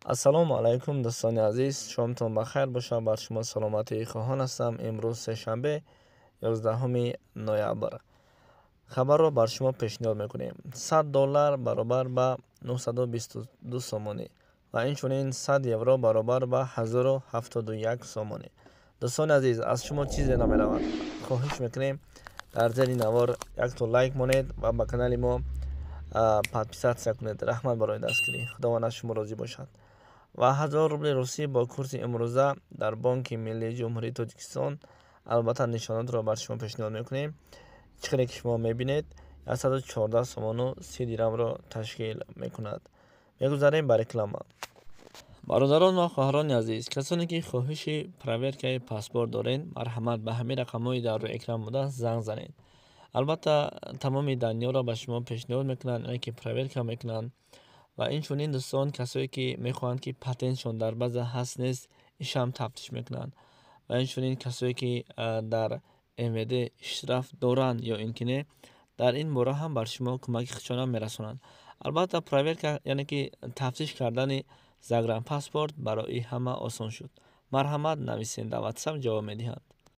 ассалому алайкум дӯстони азиз, шомтон бахайр бошад. Бар шумо саломатии хоҳон ҳастам. Имрӯз сешанбе 11 ноябр. Хабарро бар шумо пешниҳод мекунем. $100 баробар ба 922 сомонӣ ва инчунин 100 евро баробар ба 1071 сомонӣ. дӯстони азиз, аз шумо чизе намеравад. хоҳиш мекунем дар зери навор якто лайк монед ва ба канали мо подписатсия кунед. раҳмат барои дастгирӣ. худованд аз шумо розӣ бошад. ва 1000 рубли русӣ бо курси имрӯза дар Бонки Миллии Ҷумҳурии Тоҷикистон. албатта нишонотро бар шумо пешниҳод мекунем. чиқдре ки шумо мебинед 114 сомону 30 дирҳамро ташкил мекунад. мегузарем ба реклама. бародарон ва хоҳарони азиз, касоне ки хоҳиши проверкаи паспорт доред, марҳамат ба ҳамин рақамҳои дар рӯи экран буда занг занед. албатта тамоми даниёро ба шумо пешниҳод мекунанд, оне ки проверка мекунанд. ва инчунин дӯстон, касое ки мехоҳанд ки патентшон дар база ҳаст нест, ишам тафтиш мекунанд. ва инчунин касое ки дар МВД иштраф доранд ё ин ки не, дар ин бора ҳам бар шумо кӯмаки худшона мерасонанд. албатта проверка яъне ки тафтиш кардани загранпаспорт барои ҳама осон шуд. марҳамат, нависед, дар WhatsApp ҷавоб медиҳанд.